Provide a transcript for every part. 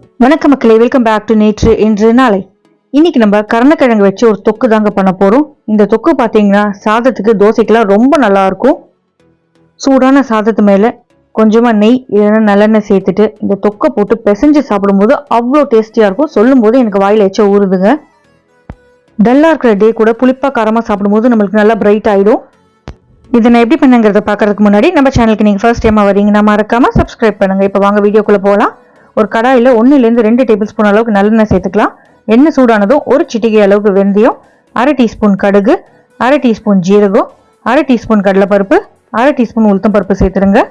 வணக்கம் மக்களே, welcome back to நேற்று இன்று நாளை. இன்னைக்கு நம்ம கருணக்கிழங்கு வச்சு ஒரு தொக்கு தாங்க பண்ண போறோம். இந்த தொக்கு பாத்தீங்கன்னா சாதத்துக்கு, தோசைக்கெல்லாம் ரொம்ப நல்லா இருக்கும். சூடான சாதத்து மேல கொஞ்சமா நெய் இல்லைன்னா நல்லெண்ணெய் சேர்த்துட்டு இந்த தொக்கை போட்டு பிசைஞ்சு சாப்பிடும்போது அவ்வளோ டேஸ்டியா இருக்கும். சொல்லும் போது எனக்கு வாயில எச்ச ஊறுதுங்க. டல்லா இருக்கிற டே கூட புளிப்பா காரமா சாப்பிடும்போது நம்மளுக்கு நல்லா பிரைட் ஆயிடும். இதை நான் எப்படி பண்ணுங்கிறத பாக்குறதுக்கு முன்னாடி நம்ம சேனலுக்கு நீங்க ஃபர்ஸ்ட் டைமா வரீங்கன்னா மறக்காம சப்ஸ்கிரைப் பண்ணுங்க. இப்போ வாங்க வீடியோக்குள்ள போகலாம். ஒரு கடாயில் 1 to 2 டேபிள் ஸ்பூன் அளவுக்கு நல்லெண்ணெய் சேர்த்துக்கலாம். எண்ணெய் சூடானதும் ஒரு சிட்டிகை அளவுக்கு வெந்தயம், 1/2 டீஸ்பூன் கடுகு, 1/2 டீஸ்பூன் ஜீரகம், 1/2 டீஸ்பூன் கடலைப்பருப்பு, 1/2 டீஸ்பூன் உளுத்தம் பருப்பு சேர்த்துருங்க.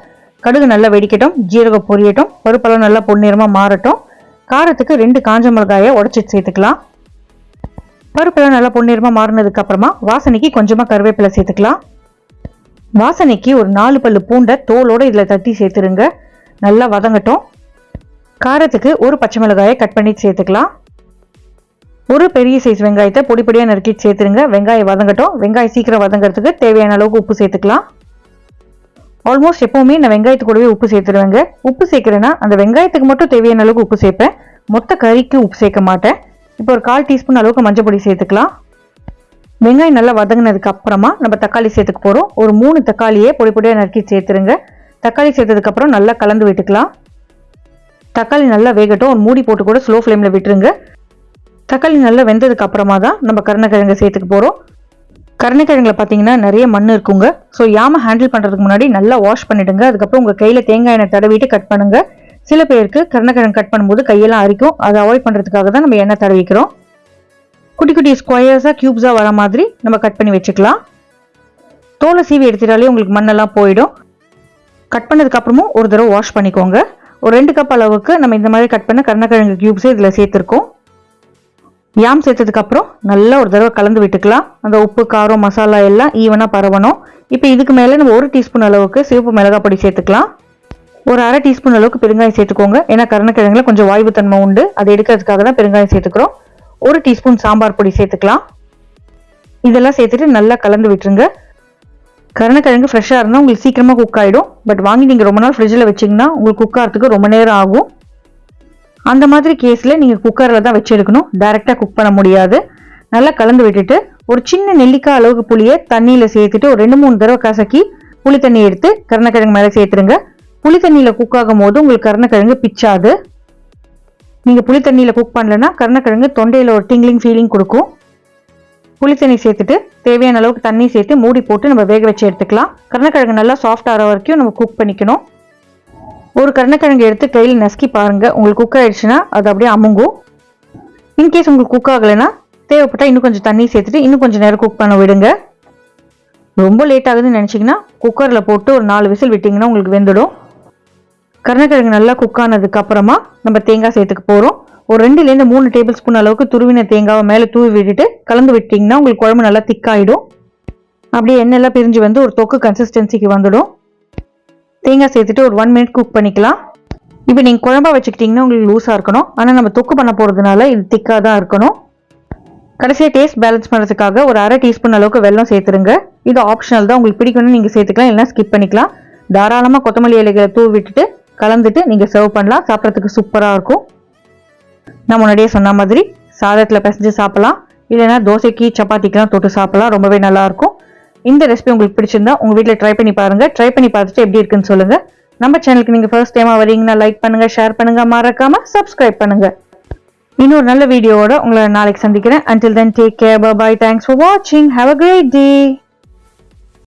கடுகு நல்லா வெடிக்கட்டும், ஜீரகம் பொரியட்டும், பருப்பெல்லாம் நல்லா பொன்னிறமாக மாறட்டும். காரத்துக்கு 2 காஞ்ச மிளகாயை உடச்சிட்டு சேர்த்துக்கலாம். பருப்பெல்லாம் நல்லா பொன்னிறமாக மாறினதுக்கு அப்புறமா வாசனைக்கு கொஞ்சமாக கருவேப்பிலை சேர்த்துக்கலாம். வாசனைக்கு ஒரு 4 பல்லு பூண்டை தோலோடு இதில் தட்டி சேர்த்துருங்க. நல்லா வதங்கட்டும். காரத்துக்கு ஒரு பச்சை மிளகாயை கட் பண்ணி சேர்த்துக்கலாம். ஒரு பெரிய சைஸ் வெங்காயத்தை பொடி பொடியாக நறுக்கிட்டு சேர்த்துருங்க. வெங்காயம் வதங்கட்டும். வெங்காயம் சீக்கிரம் வதங்கிறதுக்கு தேவையான அளவுக்கு உப்பு சேர்த்துக்கலாம். ஆல்மோஸ்ட் எப்பவுமே நான் வெங்காயத்து கூடவே உப்பு சேர்த்துருவேங்க. உப்பு சேர்க்குறேன்னா அந்த வெங்காயத்துக்கு மட்டும் தேவையான அளவுக்கு உப்பு சேர்ப்பேன், மொத்த கறிக்கு உப்பு சேர்க்க மாட்டேன். இப்போ ஒரு 1/4 டீஸ்பூன் அளவுக்கு மஞ்சள் பொடி சேர்த்துக்கலாம். வெங்காயம் நல்லா வதங்கினதுக்கு அப்புறமா நம்ம தக்காளி சேர்த்துக்க போகிறோம். ஒரு 3 தக்காளியை பொடி பொடியாக நறுக்கி சேர்த்துருங்க. தக்காளி சேர்த்ததுக்கு அப்புறம் நல்லா கலந்து விட்டுக்கலாம். தக்காளி நல்லா வேகட்டும். ஒரு மூடி போட்டு கூட ஸ்லோ ஃப்ளேமில் விட்டுருங்க. தக்காளி நல்லா வெந்ததுக்கு அப்புறமா தான் நம்ம கருணக்கிழங்கை சேர்த்துக்க போகிறோம். கருணக்கிழங்குல பார்த்தீங்கன்னா நிறைய மண் இருக்குங்க. ஸோ யாம ஹேண்டில் பண்ணுறதுக்கு முன்னாடி நல்லா வாஷ் பண்ணிடுங்க. அதுக்கப்புறம் உங்கள் கையில் தேங்காய் எண்ணெய் தடவிட்டு கட் பண்ணுங்க. சில பேருக்கு கருணக்கிழங்கு கட் பண்ணும்போது கையெல்லாம் அரிக்கும். அதை அவாய்ட் பண்ணுறதுக்காக தான் நம்ம எண்ணெய் தடவிக்கிறோம். குட்டி குட்டி ஸ்கொயர்ஸாக க்யூப்ஸாக வர மாதிரி நம்ம கட் பண்ணி வச்சுக்கலாம். தோலை சீவி எடுத்துட்டாலே உங்களுக்கு மண்ணெல்லாம் போயிடும். கட் பண்ணதுக்கு அப்புறமும் ஒரு தடவை வாஷ் பண்ணிக்கோங்க. ஒரு 2 கப் அளவுக்கு நம்ம இந்த மாதிரி கட் பண்ண கருணக்கிழங்கு கியூப்ஸ் இதில் சேர்த்துருக்கோம். யாம் சேர்த்ததுக்கு அப்புறம் நல்லா ஒரு தடவை கலந்து விட்டுக்கலாம். அந்த உப்பு, காரம், மசாலா எல்லாம் ஈவனாக பரவணும். இப்போ இதுக்கு மேலே நம்ம 1 டீஸ்பூன் அளவுக்கு சிவப்பு மிளகாய் பொடி சேர்த்துக்கலாம். ஒரு 1/2 டீஸ்பூன் அளவுக்கு பெருங்காயம் சேர்த்துக்கோங்க. ஏன்னா கருணக்கிழங்குல கொஞ்சம் வாய்வு தன்மை உண்டு, அதை எடுக்கிறதுக்காக தான் பெருங்காயம் சேர்த்துக்கிறோம். 1 டீஸ்பூன் சாம்பார் பொடி சேர்த்துக்கலாம். இதெல்லாம் சேர்த்துட்டு நல்லா கலந்து விட்டுருங்க. கருணக்கிழங்கு ஃப்ரெஷ்ஷாக இருந்தால் உங்களுக்கு சீக்கிரமாக குக் ஆகிடும். பட் வாங்கி நீங்கள் ரொம்ப நாள் ஃப்ரிட்ஜில் வச்சிங்கன்னா உங்களுக்கு குக் ஆகிறதுக்கு ரொம்ப நேரம் ஆகும். அந்த மாதிரி கேஸில் நீங்கள் குக்கரில் தான் வச்சு எடுக்கணும், டைரெக்டாக குக் பண்ண முடியாது. நல்லா கலந்து விட்டுட்டு ஒரு சின்ன நெல்லிக்காய் அளவுக்கு புளியை தண்ணியில் சேர்த்துட்டு ஒரு 2-3 தடவை கசக்கி புளி தண்ணி எடுத்து கருணக்கிழங்கு மேலே சேர்த்துருங்க. புளி தண்ணியில் குக் ஆகும் போது உங்களுக்கு கருணக்கிழங்கு பிச்சாது. நீங்கள் புளி தண்ணியில் குக் பண்ணலன்னா கருணக்கிழங்கு தொண்டையில் ஒரு டிங்லிங் ஃபீலிங் கொடுக்கும். புளி தண்ணி சேர்த்துட்டு தேவையான அளவுக்கு தண்ணி சேர்த்து மூடி போட்டு நம்ம வேக வச்சு எடுத்துக்கலாம். கருணக்கிழங்கு நல்லா சாஃப்ட் ஆகிற வரைக்கும் நம்ம குக் பண்ணிக்கணும். ஒரு கருணக்கிழங்கு எடுத்து கையில் நசுக்கி பாருங்க, உங்களுக்கு குக் ஆயிடுச்சுன்னா அது அப்படியே அமுங்கும். இன்கேஸ் உங்களுக்கு குக் ஆகலைன்னா தேவைப்பட்டால் இன்னும் கொஞ்சம் தண்ணி சேர்த்துட்டு இன்னும் கொஞ்சம் நேரம் குக் பண்ண விடுங்க. ரொம்ப லேட் ஆகுதுன்னு நினச்சிங்கன்னா குக்கரில் போட்டு ஒரு 4 விசில் விட்டிங்கன்னா உங்களுக்கு வெந்துடும். கருணக்கிழங்கு நல்லா குக் ஆனதுக்கு அப்புறமா நம்ம தேங்காய் சேர்த்துக்க போகிறோம். ஒரு 2 to 3 டேபிள் ஸ்பூன் அளவுக்கு துருவின தேங்காவை மேலே தூவி விட்டுட்டு கலந்து விட்டிங்கன்னா உங்களுக்கு குழம்பு நல்லா திக்காயிடும். அப்படியே எண்ணெயெல்லாம் பிரிஞ்சு வந்து ஒரு தொக்கு கன்சிஸ்டன்சிக்கு வந்துடும். தேங்காய் சேர்த்துட்டு ஒரு 1 minute குக் பண்ணிக்கலாம். இப்போ நீங்கள் குழம்பா வச்சுக்கிட்டிங்கன்னா உங்களுக்கு லூஸாக இருக்கணும், ஆனால் நம்ம தொக்கு பண்ண போகிறதுனால இது திக்காக தான் இருக்கணும். கடைசியாக டேஸ்ட் பேலன்ஸ் பண்ணுறதுக்காக ஒரு 1/2 டீஸ்பூன் அளவுக்கு வெல்லம் சேர்த்துருங்க. இது ஆப்ஷனல் தான், உங்களுக்கு பிடிக்கணும்னு நீங்கள் சேர்த்துக்கலாம், இல்லைனா ஸ்கிப் பண்ணிக்கலாம். தாராளமாக கொத்தமல்லி இலைகளை தூவி விட்டுட்டு கலந்துட்டு நீங்கள் சர்வ் பண்ணலாம். சாப்பிட்றதுக்கு சூப்பராக இருக்கும். நான் முன்னாடியே சொன்ன மாதிரி சாதத்தில் பிசைஞ்சு சாப்பிடலாம், இல்லைனா தோசைக்கு சப்பாத்திக்கெலாம் தொட்டு சாப்பிடலாம். ரொம்பவே நல்லாயிருக்கும். இந்த ரெசிபி உங்களுக்கு பிடிச்சிருந்தா உங்கள் வீட்டில் ட்ரை பண்ணி பாருங்கள். ட்ரை பண்ணி பார்த்துட்டு எப்படி இருக்குன்னு சொல்லுங்கள். நம்ம சேனலுக்கு நீங்கள் ஃபர்ஸ்ட் டைமாக வரீங்கன்னா லைக் பண்ணுங்கள், ஷேர் பண்ணுங்கள், மறக்காமல் சப்ஸ்கிரைப் பண்ணுங்கள். இன்னொரு நல்ல வீடியோவோட உங்களை நாளைக்கு சந்திக்கிறேன். Until then, take care, bye bye, thanks for watching, have a great day.